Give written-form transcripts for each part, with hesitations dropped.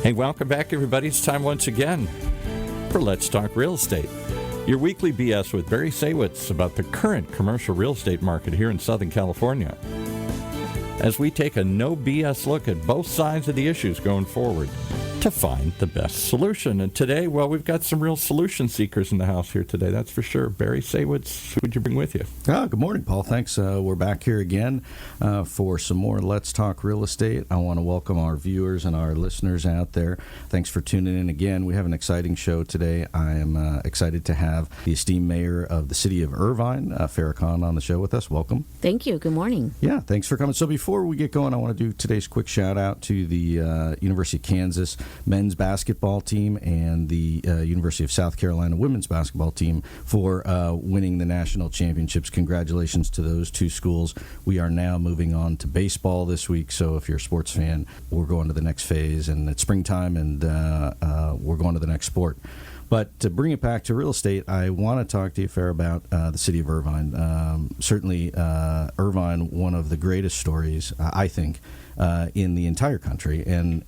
Hey, welcome back, everybody. It's time once again for Let's Talk Real Estate, your weekly BS with Barry Saywitz about the current commercial real estate market here in Southern California, as we take a no BS look at both sides of the issues going forward to find the best solution. And today, well, we've got some real solution seekers in the house here today, that's for sure. Barry Saywitz, who would you bring with you? Good morning, Paul. Thanks. We're back here again for some more Let's Talk Real Estate. I want to welcome our viewers and our listeners out there. Thanks for tuning in again. We have an exciting show today. I am excited to have the esteemed mayor of the city of Irvine, Farrah Khan, on the show with us. Welcome. Thank you. Good morning. Yeah, thanks for coming. So before we get going, I want to do today's quick shout out to the University of Kansas men's basketball team and the University of South Carolina women's basketball team for winning the national championships. Congratulations to those two schools. We are now moving on to baseball this week, so if you're a sports fan, we're going to the next phase, and it's springtime, and we're going to the next sport. But to bring it back to real estate, I want to talk to you, Farrah, about the city of Irvine. Certainly, Irvine, one of the greatest stories, I think, in the entire country. And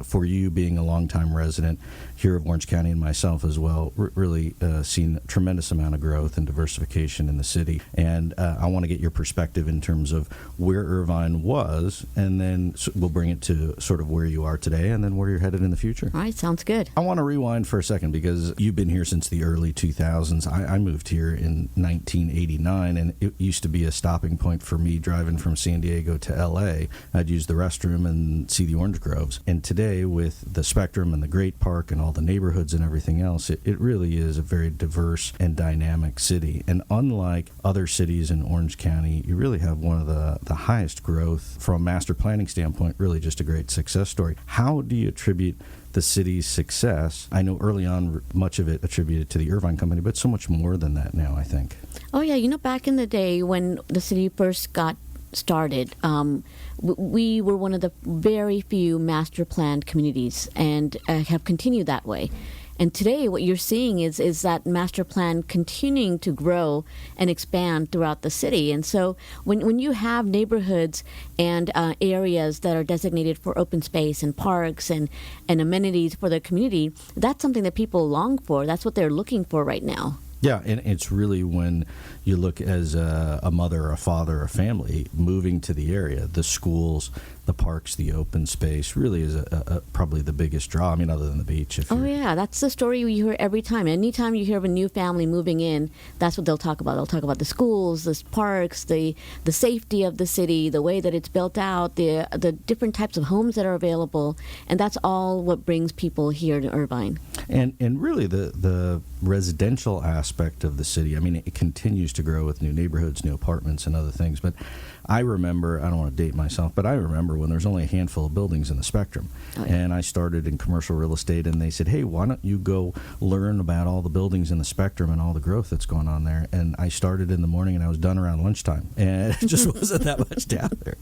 for you being a longtime resident here of Orange County, and myself as well, really seen a tremendous amount of growth and diversification in the city. And I want to get your perspective in terms of where Irvine was, and then we'll bring it to sort of where you are today and then where you're headed in the future. All right, sounds good. I want to rewind for a second because you've been here since the early 2000s. I moved here in 1989, and it used to be a stopping point for me driving from San Diego to L.A. I'd use the restroom and see the orange groves. And today, with the Spectrum and the Great Park and all the neighborhoods and everything else, it really is a very diverse and dynamic city. And unlike other cities in Orange County, you really have one of the highest growth from a master planning standpoint, really just a great success story. How do you attribute the city's success? I know early on much of it attributed to the Irvine Company, but so much more than that now, I think. Oh, yeah. Back in the day when the city first got started, we were one of the very few master planned communities, and have continued that way. And today what you're seeing is that master plan continuing to grow and expand throughout the city. And so when you have neighborhoods and areas that are designated for open space and parks and amenities for the community, that's something that people long for. That's what they're looking for right now. Yeah, and it's really when you look as a mother, a father, a family moving to the area, the schools, the parks, the open space really is probably the biggest draw. I mean, other than the beach. Yeah, that's the story you hear every time. Anytime you hear of a new family moving in, that's what they'll talk about. They'll talk about the schools, the parks, the safety of the city, the way that it's built out, the different types of homes that are available, and that's all what brings people here to Irvine. And really the residential aspect of the city, I mean, it continues to grow with new neighborhoods, new apartments, and other things. But I remember, I don't want to date myself, but I remember when there was only a handful of buildings in the Spectrum. Oh, yeah. And I started in commercial real estate, and they said, hey, why don't you go learn about all the buildings in the Spectrum and all the growth that's going on there? And I started in the morning, and I was done around lunchtime. And it just wasn't that much down there.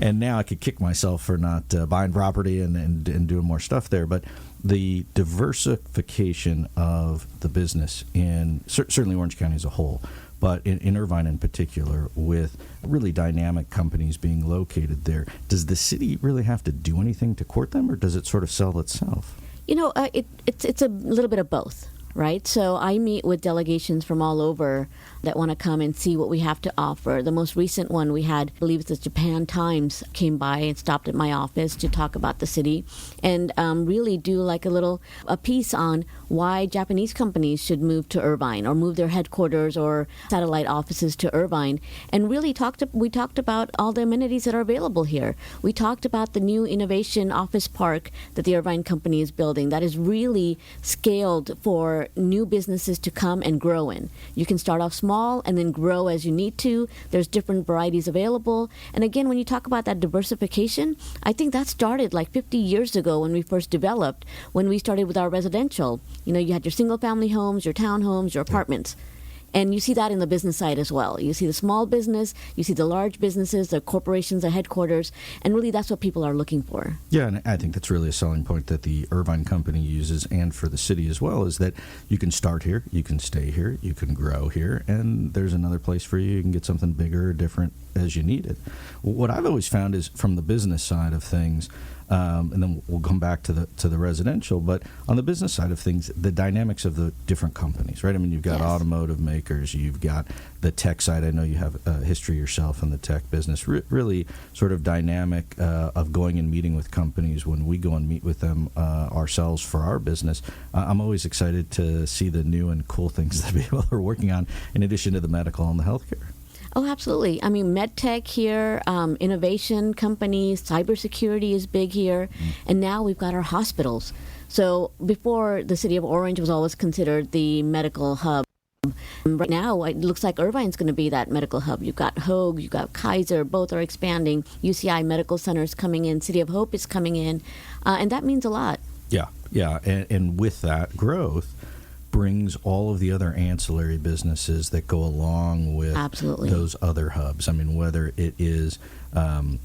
And now I could kick myself for not buying property and doing more stuff there. But the diversification of the business in certainly Orange County as a whole, but in Irvine in particular, with really dynamic companies being located there, does the city really have to do anything to court them, or does it sort of sell itself? It's a little bit of both, right? So I meet with delegations from all over that want to come and see what we have to offer. The most recent one we had, I believe it's the Japan Times, came by and stopped at my office to talk about the city and really do like a piece on why Japanese companies should move to Irvine or move their headquarters or satellite offices to Irvine. And really we talked about all the amenities that are available here. We talked about the new innovation office park that the Irvine Company is building that is really scaled for new businesses to come and grow in. You can start off small and then grow as you need to. There's different varieties available. And again, when you talk about that diversification, I think that started like 50 years ago when we first developed, when we started with our residential. You had your single family homes, your townhomes, your apartments. And you see that in the business side as well. You see the small business, you see the large businesses, the corporations, the headquarters, and really that's what people are looking for. Yeah, and I think that's really a selling point that the Irvine Company uses, and for the city as well, is that you can start here, you can stay here, you can grow here, and there's another place for you. You can get something bigger or different as you need it. What I've always found is, from the business side of things, and then we'll come back to the residential. But on the business side of things, the dynamics of the different companies, right? I mean, you've got automotive makers, you've got the tech side. I know you have a history yourself in the tech business. Really sort of dynamic of going and meeting with companies. When we go and meet with them ourselves for our business, I'm always excited to see the new and cool things that people are working on, in addition to the medical and the healthcare. Oh, absolutely. I mean, medtech here, innovation companies, cybersecurity is big here, and now we've got our hospitals. So before, the city of Orange was always considered the medical hub. Right now, it looks like Irvine's going to be that medical hub. You've got Hoag, you've got Kaiser, both are expanding. UCI Medical Center is coming in, City of Hope is coming in, and that means a lot. Yeah, and with that growth brings all of the other ancillary businesses that go along with those other hubs. I mean, whether it is the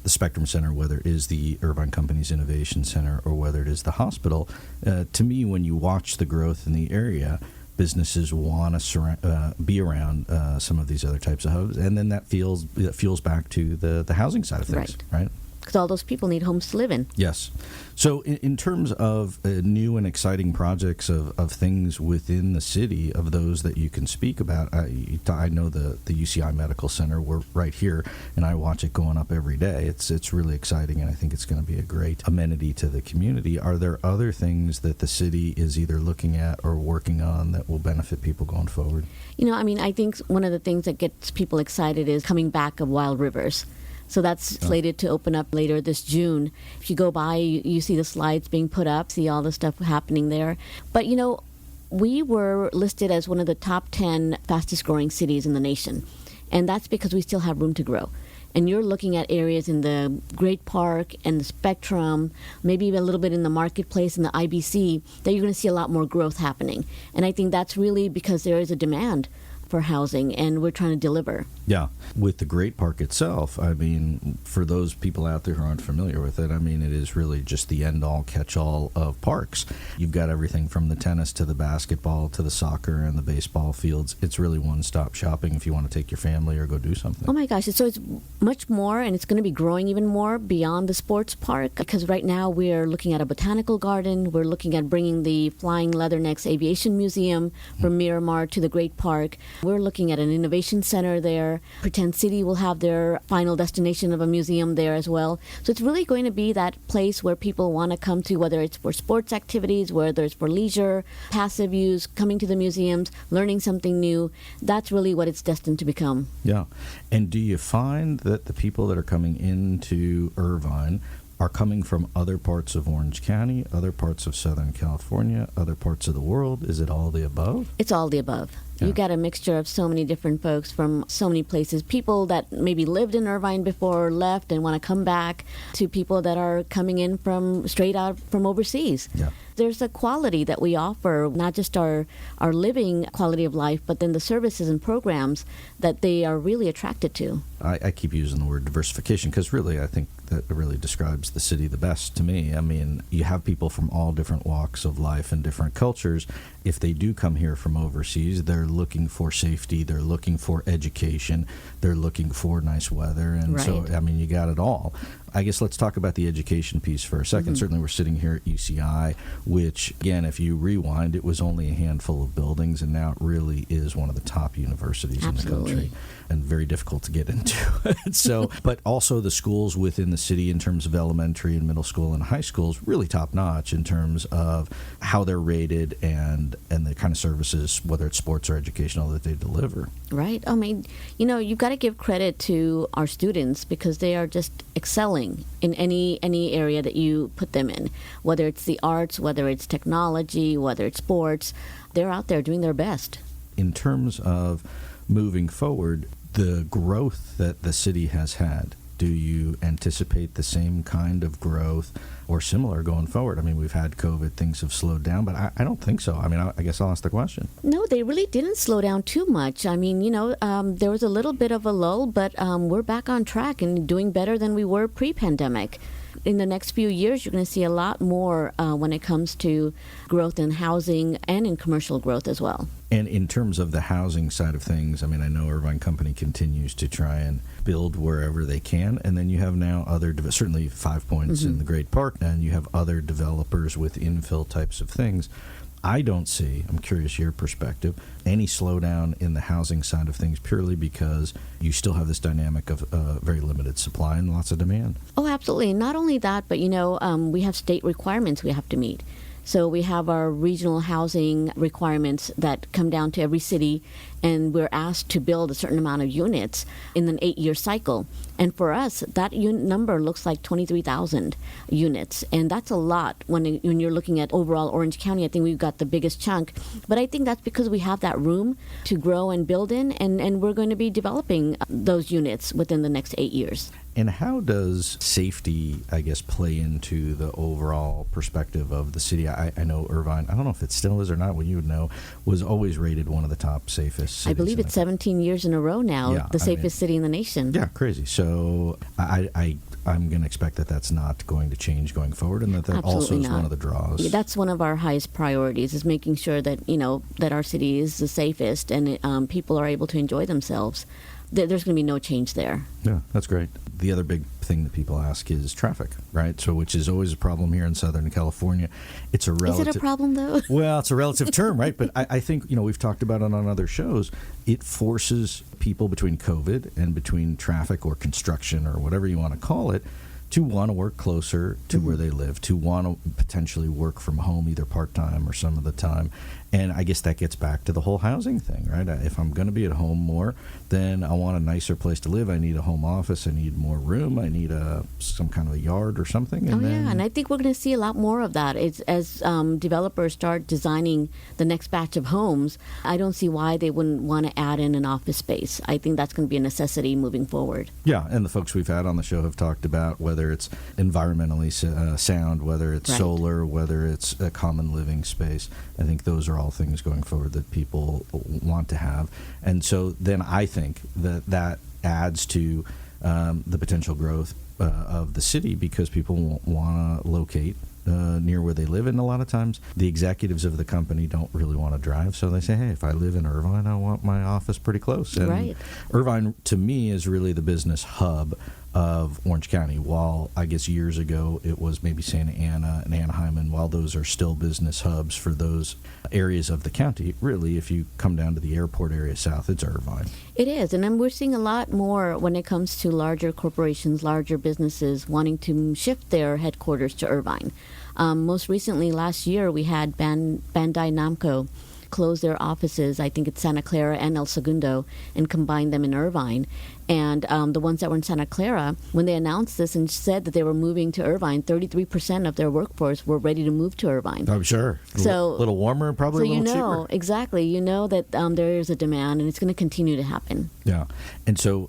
Spectrum Center, whether it is the Irvine Companies Innovation Center, or whether it is the hospital, to me, when you watch the growth in the area, businesses want to be around some of these other types of hubs, and then that fuels back to the housing side of things, right? Because all those people need homes to live in. Yes. So in terms of new and exciting projects of things within the city, of those that you can speak about, I know the UCI Medical Center. We're right here, and I watch it going up every day. It's really exciting, and I think it's going to be a great amenity to the community. Are there other things that the city is either looking at or working on that will benefit people going forward? You know, I mean, I think one of the things that gets people excited is coming back of Wild Rivers. So that's slated to open up later this June. If you go by, you see the slides being put up, see all the stuff happening there. But, you know, we were listed as one of the top 10 fastest growing cities in the nation. And that's because we still have room to grow. And you're looking at areas in the Great Park and the Spectrum, maybe even a little bit in the Marketplace and the IBC, that you're going to see a lot more growth happening. And I think that's really because there is a demand for housing, and we're trying to deliver. Yeah. With the Great Park itself, I mean, for those people out there who aren't familiar with it, I mean, it is really just the end-all, catch-all of parks. You've got everything from the tennis to the basketball to the soccer and the baseball fields. It's really one-stop shopping if you want to take your family or go do something. Oh my gosh, so it's much more, and it's going to be growing even more beyond the sports park, because right now we're looking at a botanical garden. We're looking at bringing the Flying Leathernecks Aviation Museum from Miramar to the Great Park. We're looking at an innovation center there. Pretend City will have their final destination of a museum there as well. So it's really going to be that place where people want to come to, whether it's for sports activities, whether it's for leisure, passive use, coming to the museums, learning something new. That's really what it's destined to become. Yeah. And do you find that the people that are coming into Irvine are coming from other parts of Orange County, other parts of Southern California, other parts of the world? Is it all the above? It's all the above. Yeah. You got a mixture of so many different folks from so many places. People that maybe lived in Irvine before, left, and want to come back, to people that are coming in from straight out from overseas. Yeah. There's a quality that we offer, not just our living quality of life, but then the services and programs that they are really attracted to. I keep using the word diversification because really I think that really describes the city the best to me. I mean, you have people from all different walks of life and different cultures. If they do come here from overseas, they're looking for safety, they're looking for education, they're looking for nice weather. And so, I mean, you got it all. I guess let's talk about the education piece for a second. Certainly we're sitting here at UCI, which, again, if you rewind, it was only a handful of buildings, and now it really is one of the top universities in the country, and very difficult to get into. So, but also the schools within the city in terms of elementary and middle school and high schools, really top-notch in terms of how they're rated and the kind of services, whether it's sports or educational, that they deliver. Right. I mean, you know, you've got to give credit to our students because they are just excelling in any area that you put them in, whether it's the arts, whether it's technology, whether it's sports. They're out there doing their best. In terms of moving forward, the growth that the city has had, do you anticipate the same kind of growth or similar going forward? I mean, we've had COVID, things have slowed down, but I don't think so. I mean, I guess I'll ask the question. No, they really didn't slow down too much. I mean, you know, there was a little bit of a lull, but we're back on track and doing better than we were pre-pandemic. In the next few years, you're going to see a lot more when it comes to growth in housing and in commercial growth as well. And in terms of the housing side of things, I mean, I know Irvine Company continues to try and build wherever they can, and then you have now certainly 5 Points in the Great Park, and you have other developers with infill types of things. I don't see, I'm curious your perspective, any slowdown in the housing side of things purely because you still have this dynamic of very limited supply and lots of demand. Oh, absolutely. Not only that, but, we have state requirements we have to meet. So we have our regional housing requirements that come down to every city, and we're asked to build a certain amount of units in an 8-year cycle. And for us, that number looks like 23,000 units, and that's a lot when you're looking at overall Orange County. I think we've got the biggest chunk, but I think that's because we have that room to grow and build in, and we're going to be developing those units within the next 8 years. And how does safety, I guess, play into the overall perspective of the city? I know Irvine, I don't know if it still is or not, what you would know, was always rated one of the top safest cities. I believe it's 17 years in a row now, the safest city in the nation. Yeah, crazy. So I'm going to expect that that's not going to change going forward, and that also is one of the draws. Yeah, that's one of our highest priorities, is making sure that, that our city is the safest and people are able to enjoy themselves. There's going to be no change there. Yeah, that's great. The other big thing that people ask is traffic, right? So, which is always a problem here in Southern California. Is it a problem, though? Well, it's a relative term, right? But I think, we've talked about it on other shows. It forces people between COVID and between traffic or construction or whatever you want to call it to want to work closer to where they live, to want to potentially work from home either part-time or some of the time. And I guess that gets back to the whole housing thing, right? If I'm going to be at home more, then I want a nicer place to live. I need a home office. I need more room. I need some kind of a yard or something. And I think we're going to see a lot more of that. As developers start designing the next batch of homes, I don't see why they wouldn't want to add in an office space. I think that's going to be a necessity moving forward. Yeah, and the folks we've had on the show have talked about whether it's environmentally sound, whether it's solar, whether it's a common living space. I think those are all things going forward that people want to have. And so then I think that adds to the potential growth of the city, because people want to locate near where they live. And a lot of times the executives of the company don't really want to drive, so they say, hey, if I live in Irvine, I want my office pretty close. And Irvine, to me, is really the business hub of Orange County. While I guess years ago it was maybe Santa Ana and Anaheim, and while those are still business hubs for those areas of the county, really, if you come down to the airport area south, it's Irvine. It is, and then we're seeing a lot more when it comes to larger corporations, larger businesses wanting to shift their headquarters to Irvine. Most recently, last year, we had Bandai Namco close their offices, I think it's Santa Clara and El Segundo, and combine them in Irvine. And the ones that were in Santa Clara, when they announced this and said that they were moving to Irvine, 33% of their workforce were ready to move to Irvine. I'm sure. So a little warmer, probably a little cheaper. Exactly. You know that there is a demand, and it's going to continue to happen. Yeah. And so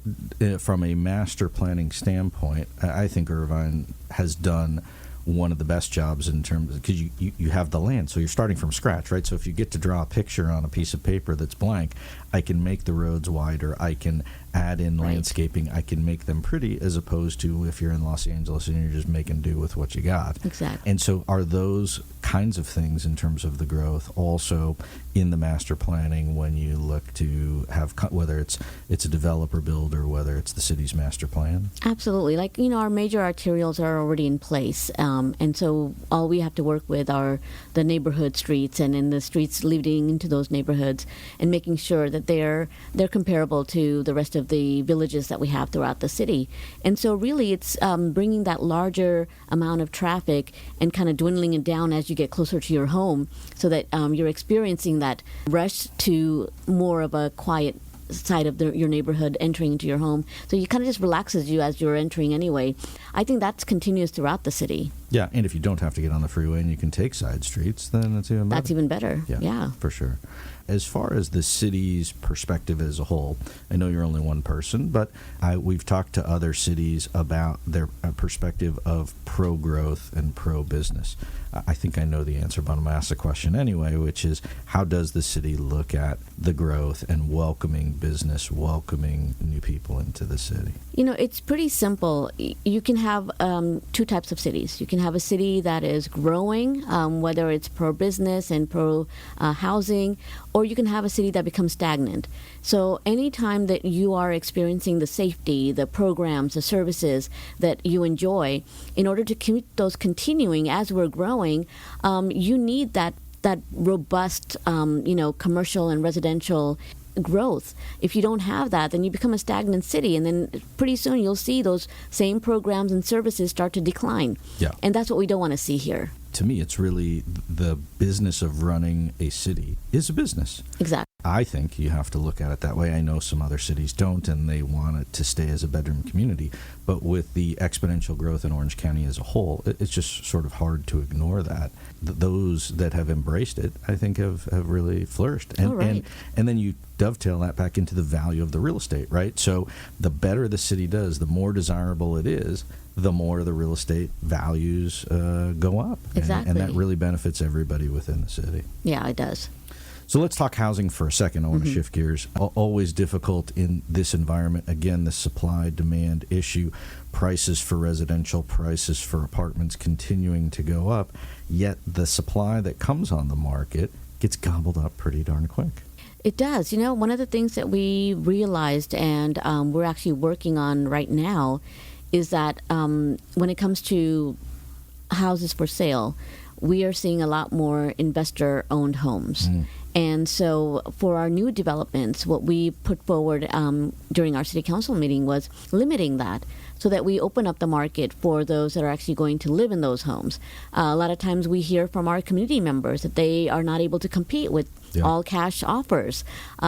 from a master planning standpoint, I think Irvine has done one of the best jobs in terms of, because you have the land, so you're starting from scratch, right? So if you get to draw a picture on a piece of paper that's blank, I can make the roads wider, I can add in landscaping, I can make them pretty, as opposed to if you're in Los Angeles and you're just making do with what you got. Exactly. And so are those kinds of things in terms of the growth also in the master planning when you look to have, whether it's a developer build or whether it's the city's master plan? Absolutely. Like, our major arterials are already in place. And so all we have to work with are the neighborhood streets and in the streets leading into those neighborhoods, and making sure that they're comparable to the rest of the villages that we have throughout the city. And so really it's bringing that larger amount of traffic and kind of dwindling it down as you get closer to your home, so that you're experiencing that rush to more of a quiet side of your neighborhood entering into your home. So you kind of just relaxes you as you're entering anyway. I think that continues throughout the city. Yeah, and if you don't have to get on the freeway and you can take side streets, then that's even better. That's even better, yeah. For sure. As far as the city's perspective as a whole, I know you're only one person, but we've talked to other cities about their perspective of pro-growth and pro-business. I think I know the answer, but I'm going to ask the question anyway, which is, how does the city look at the growth and welcoming business, welcoming new people into the city? It's pretty simple. You can have two types of cities. You can have a city that is growing, whether it's pro-business and pro-housing, or you can have a city that becomes stagnant. So anytime that you are experiencing the safety, the programs, the services that you enjoy, in order to keep those continuing as we're growing, you need that robust, commercial and residential growth. If you don't have that, then you become a stagnant city, and then pretty soon you'll see those same programs and services start to decline. Yeah. And that's what we don't want to see here. To me, it's really the business of running a city is a business. Exactly. I think you have to look at it that way. I know some other cities don't, and they want it to stay as a bedroom community. But with the exponential growth in Orange County as a whole, it's just sort of hard to ignore that. Those that have embraced it, I think, have really flourished. And then you dovetail that back into the value of the real estate, right? So the better the city does, the more desirable it is, the more the real estate values go up. Exactly. And that really benefits everybody within the city. Yeah, it does. So let's talk housing for a second. I want to shift gears. Always difficult in this environment. Again, the supply-demand issue, prices for residential, prices for apartments continuing to go up, yet the supply that comes on the market gets gobbled up pretty darn quick. It does. One of the things that we realized, and we're actually working on right now, is that when it comes to houses for sale, we are seeing a lot more investor-owned homes. And so for our new developments, what we put forward during our city council meeting was limiting that so that we open up the market for those that are actually going to live in those homes. A lot of times we hear from our community members that they are not able to compete with all cash offers.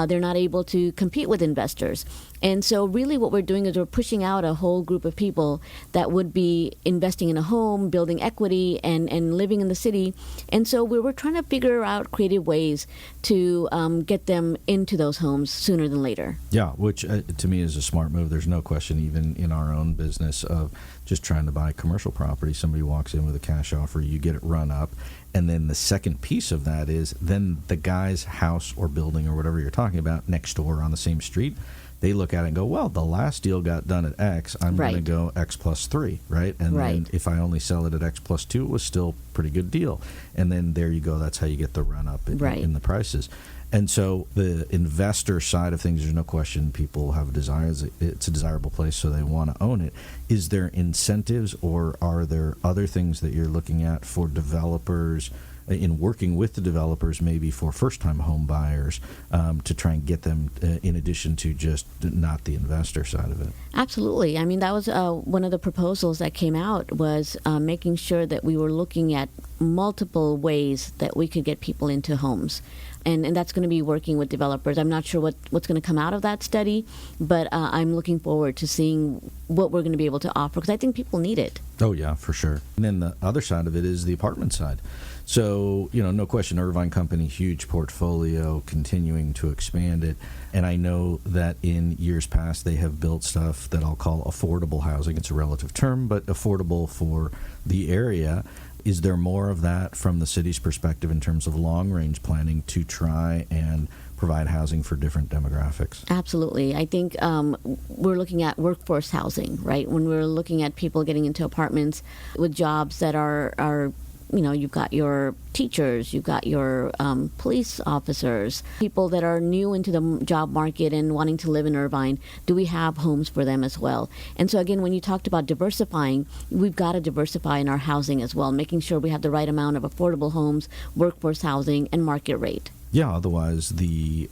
They're not able to compete with investors. And so really what we're doing is we're pushing out a whole group of people that would be investing in a home, building equity, and living in the city. And so we're trying to figure out creative ways to get them into those homes sooner than later. Yeah, which to me is a smart move. There's no question, even in our own business of just trying to buy commercial property, somebody walks in with a cash offer, you get it run up. And then the second piece of that is then the guy's house or building or whatever you're talking about next door on the same street, they look at it and go, well, the last deal got done at X. I'm going to go X plus 3, right? And then if I only sell it at X plus 2, it was still a pretty good deal. And then there you go. That's how you get the run up in the prices. And so the investor side of things, there's no question people have desires. It's a desirable place, so they want to own it. Is there incentives or are there other things that you're looking at for developers in working with the developers, maybe for first-time home buyers, to try and get them in addition to just not the investor side of it? Absolutely. I mean, that was one of the proposals that came out was making sure that we were looking at multiple ways that we could get people into homes. And that's going to be working with developers. I'm not sure what's going to come out of that study, but I'm looking forward to seeing what we're going to be able to offer because I think people need it. Oh, yeah, for sure. And then the other side of it is the apartment side. So, no question, Irvine Company, huge portfolio, continuing to expand it. And I know that in years past they have built stuff that I'll call affordable housing. It's a relative term, but affordable for the area. Is there more of that from the city's perspective in terms of long-range planning to try and provide housing for different demographics? Absolutely. I think we're looking at workforce housing, right? When we're looking at people getting into apartments with jobs that are you've got your teachers, you've got your police officers, people that are new into the job market and wanting to live in Irvine. Do we have homes for them as well? And so again, when you talked about diversifying, we've got to diversify in our housing as well, making sure we have the right amount of affordable homes, workforce housing, and market rate. Yeah, otherwise the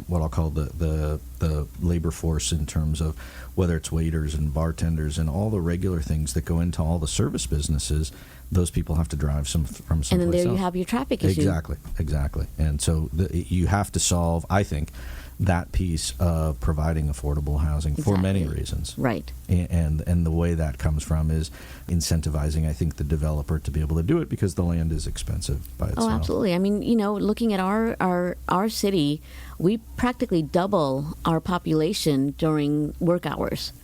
what I'll call the labor force in terms of whether it's waiters and bartenders and all the regular things that go into all the service businesses, those people have to drive from someplace And then there else. You have your traffic issue. Exactly. And so you have to solve, I think, that piece of providing affordable housing for many reasons. Right. And the way that comes from is incentivizing, I think, the developer to be able to do it because the land is expensive by itself. Oh, absolutely. I mean, looking at our city, we practically double our population during work hours.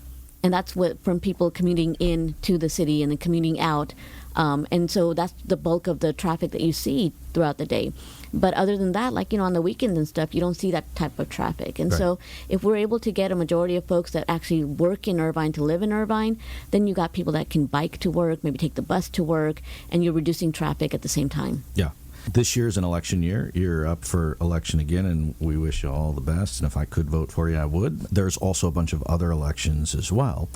And that's what from people commuting in to the city and then commuting out. And so that's the bulk of the traffic that you see throughout the day. But other than that, like, on the weekends and stuff, you don't see that type of traffic. And so if we're able to get a majority of folks that actually work in Irvine to live in Irvine, then you got people that can bike to work, maybe take the bus to work, and you're reducing traffic at the same time. Yeah. This year's an election year. You're up for election again, and we wish you all the best. And if I could vote for you, I would. There's also a bunch of other elections as well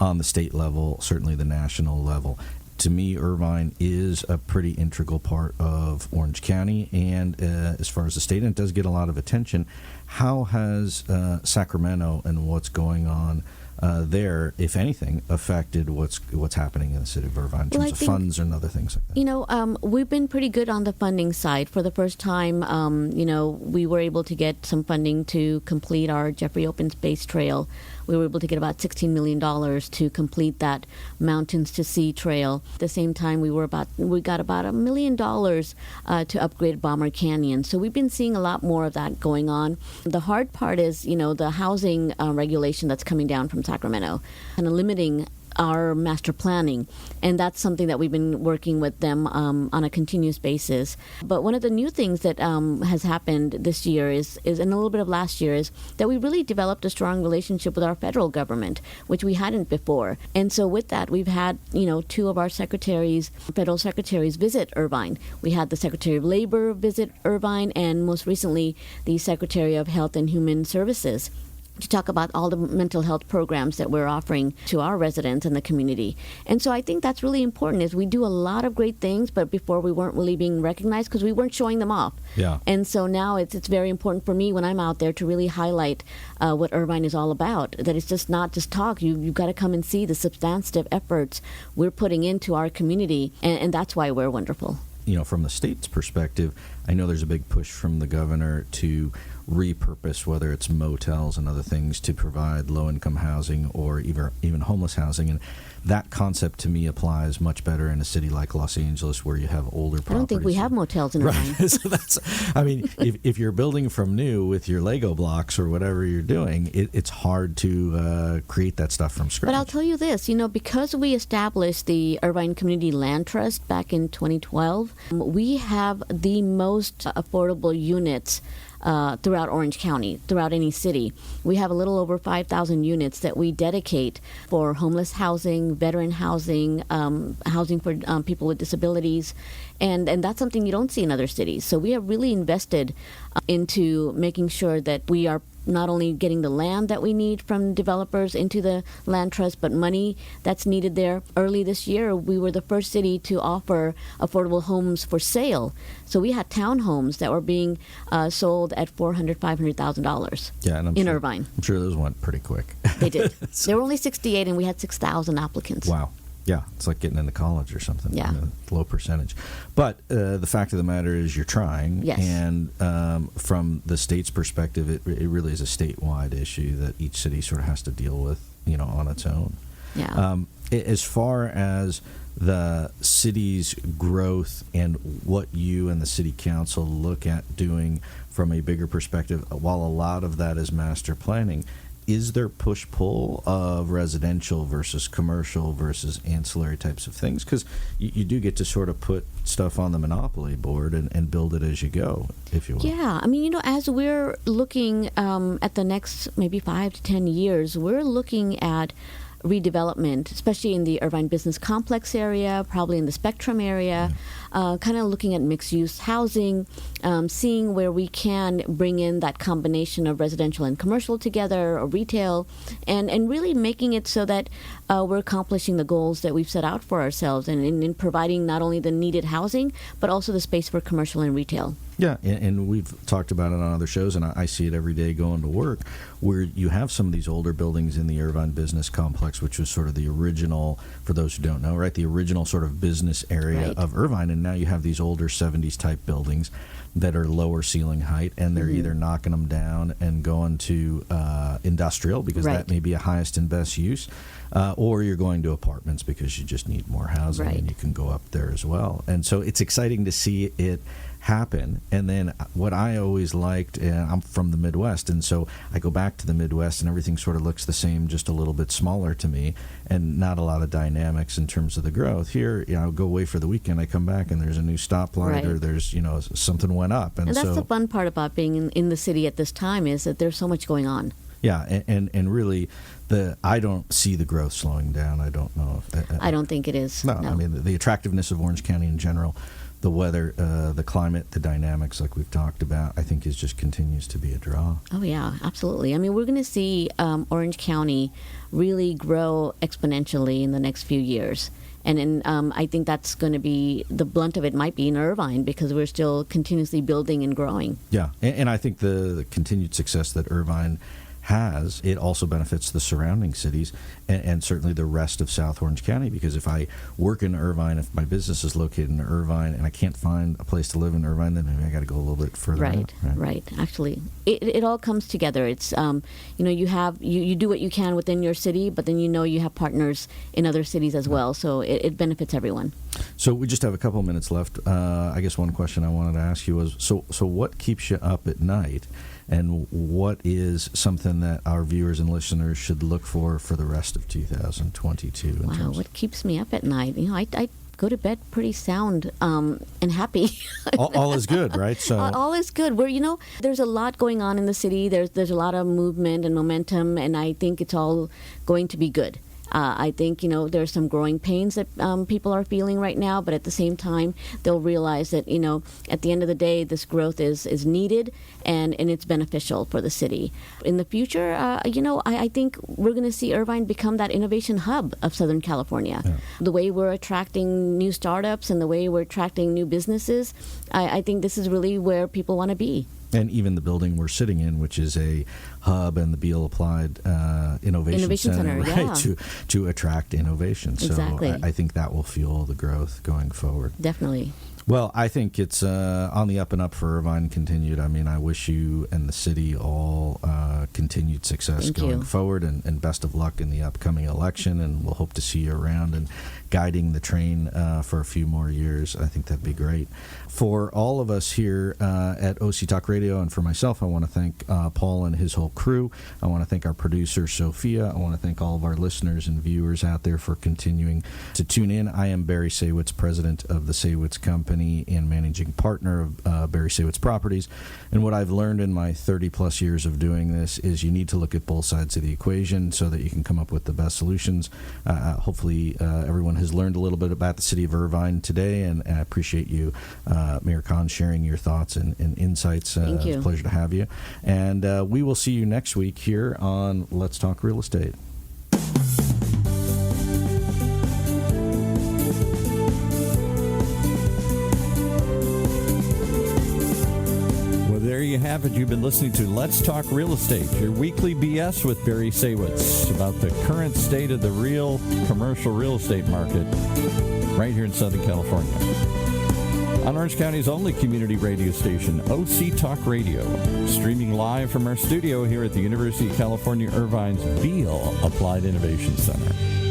on the state level, certainly the national level. To me, Irvine is a pretty integral part of Orange County, and as far as the state, and it does get a lot of attention. How has Sacramento and what's going on there, if anything, affected what's happening in the city of Irvine in terms of funds and other things like that? We've been pretty good on the funding side. For the first time, we were able to get some funding to complete our Jeffrey Open Space Trail. We were able to get about $16 million to complete that Mountains to Sea Trail. At the same time, we got about $1 million to upgrade Bomber Canyon. So we've been seeing a lot more of that going on. The hard part is, the housing regulation that's coming down from Sacramento, kind of limiting our master planning, and that's something that we've been working with them on a continuous basis. But one of the new things that has happened this year is and a little bit of last year, is that we really developed a strong relationship with our federal government, which we hadn't before. And so with that, we've had two of our federal secretaries visit Irvine. We had the Secretary of Labor visit Irvine, and most recently the Secretary of Health and Human Services, to talk about all the mental health programs that we're offering to our residents and the community. And so I think that's really important, is we do a lot of great things, but before we weren't really being recognized because we weren't showing them off. Yeah. And so now it's very important for me when I'm out there to really highlight what Irvine is all about, that it's just not just talk. You've got to come and see the substantive efforts we're putting into our community, and that's why we're wonderful. From the state's perspective, I know there's a big push from the governor to repurpose, whether it's motels and other things, to provide low-income housing or even homeless housing. And that concept, to me, applies much better in a city like Los Angeles, where you have older properties. I don't think we have motels in Irvine. Right. So if you're building from new with your Lego blocks or whatever you're doing, it's hard to create that stuff from scratch. But I'll tell you this, because we established the Irvine Community Land Trust back in 2012, we have the most affordable units throughout Orange County, throughout any city. We have a little over 5,000 units that we dedicate for homeless housing, veteran housing, housing for people with disabilities, and that's something you don't see in other cities. So we have really invested into making sure that we are not only getting the land that we need from developers into the land trust, but money that's needed there. Early this year, we were the first city to offer affordable homes for sale. So we had townhomes that were being sold at $400,000, $500,000 in Irvine. I'm sure those went pretty quick. They did. There were only 68, and we had 6,000 applicants. Wow. Yeah, it's like getting into college or something. Yeah. Low percentage. But the fact of the matter is you're trying. Yes. And from the state's perspective, it really is a statewide issue that each city sort of has to deal with, on its own. Yeah. As far as the city's growth and what you and the city council look at doing from a bigger perspective, while a lot of that is master planning, is there push-pull of residential versus commercial versus ancillary types of things? Because you do get to sort of put stuff on the monopoly board and build it as you go, if you will. Yeah. As we're looking at the next maybe 5 to 10 years, we're looking at redevelopment, especially in the Irvine Business Complex area, probably in the Spectrum area, kind of looking at mixed-use housing, seeing where we can bring in that combination of residential and commercial together, or retail, and really making it so that we're accomplishing the goals that we've set out for ourselves, and in providing not only the needed housing, but also the space for commercial and retail. Yeah, and we've talked about it on other shows, and I see it every day going to work, where you have some of these older buildings in the Irvine Business Complex, which was sort of the original, for those who don't know, right, the original sort of business area of Irvine, and now you have these older 70s type buildings that are lower ceiling height, and they're either knocking them down and going to industrial, because that may be a highest and best use, or you're going to apartments because you just need more housing, and you can go up there as well. And so it's exciting to see it happen. And then what I always liked, and I'm from the Midwest, and so I go back to the Midwest and everything sort of looks the same, just a little bit smaller to me, and not a lot of dynamics in terms of the growth. Here, I go away for the weekend, I come back and there's a new stoplight, right. or there's, something went up. And that's the fun part about being in the city at this time, is that there's so much going on. Yeah, and really, I don't see the growth slowing down. I don't know if... I don't think it is. No. I mean, the attractiveness of Orange County in general, the weather, the climate, the dynamics like we've talked about, I think just continues to be a draw. Oh, yeah, absolutely. I mean, we're going to see Orange County really grow exponentially in the next few years. And I think that's going to be, the blunt of it might be in Irvine, because we're still continuously building and growing. Yeah, and I think the continued success that Irvine has, it also benefits the surrounding cities and certainly the rest of South Orange County, because if I work in Irvine, if my business is located in Irvine and I can't find a place to live in Irvine, then maybe I got to go a little bit further out. Right. Actually, it all comes together. It's you do what you can within your city, but then you have partners in other cities as well, so it benefits everyone. So we just have a couple of minutes left. I guess one question I wanted to ask you was, so what keeps you up at night? And what is something that our viewers and listeners should look for the rest of 2022? Wow, what keeps me up at night? I go to bed pretty sound and happy. all is good, right? So all is good. There's a lot going on in the city. There's a lot of movement and momentum, and I think it's all going to be good. I think, there's some growing pains that people are feeling right now, but at the same time, they'll realize that, at the end of the day, this growth is needed and it's beneficial for the city. In the future, I think we're going to see Irvine become that innovation hub of Southern California. Yeah. The way we're attracting new startups and the way we're attracting new businesses, I think this is really where people want to be. And even the building we're sitting in, which is a hub and the Beal Applied Innovation Center, right, yeah. to attract innovation. Exactly. So I think that will fuel the growth going forward. Definitely. Well, I think it's on the up and up for Irvine continued. I mean, I wish you and the city all continued success going forward, and best of luck in the upcoming election, and we'll hope to see you around and guiding the train for a few more years. I think that'd be great. For all of us here at OC Talk Radio, and for myself, I want to thank Paul and his whole crew. I want to thank our producer, Sophia. I want to thank all of our listeners and viewers out there for continuing to tune in. I am Barry Saywitz, president of the Saywitz Company and managing partner of Barry Saywitz Properties. And what I've learned in my 30-plus years of doing this is you need to look at both sides of the equation so that you can come up with the best solutions. Hopefully, everyone has learned a little bit about the city of Irvine today, and I appreciate you, Mayor Khan, sharing your thoughts and insights. Thank you. It's a pleasure to have you. And we will see you next week here on Let's Talk Real Estate. There you have it. You've been listening to Let's Talk Real Estate, your weekly BS with Barry Saywitz about the current state of the real commercial real estate market right here in Southern California. On Orange County's only community radio station, OC Talk Radio, streaming live from our studio here at the University of California, Irvine's Beal Applied Innovation Center.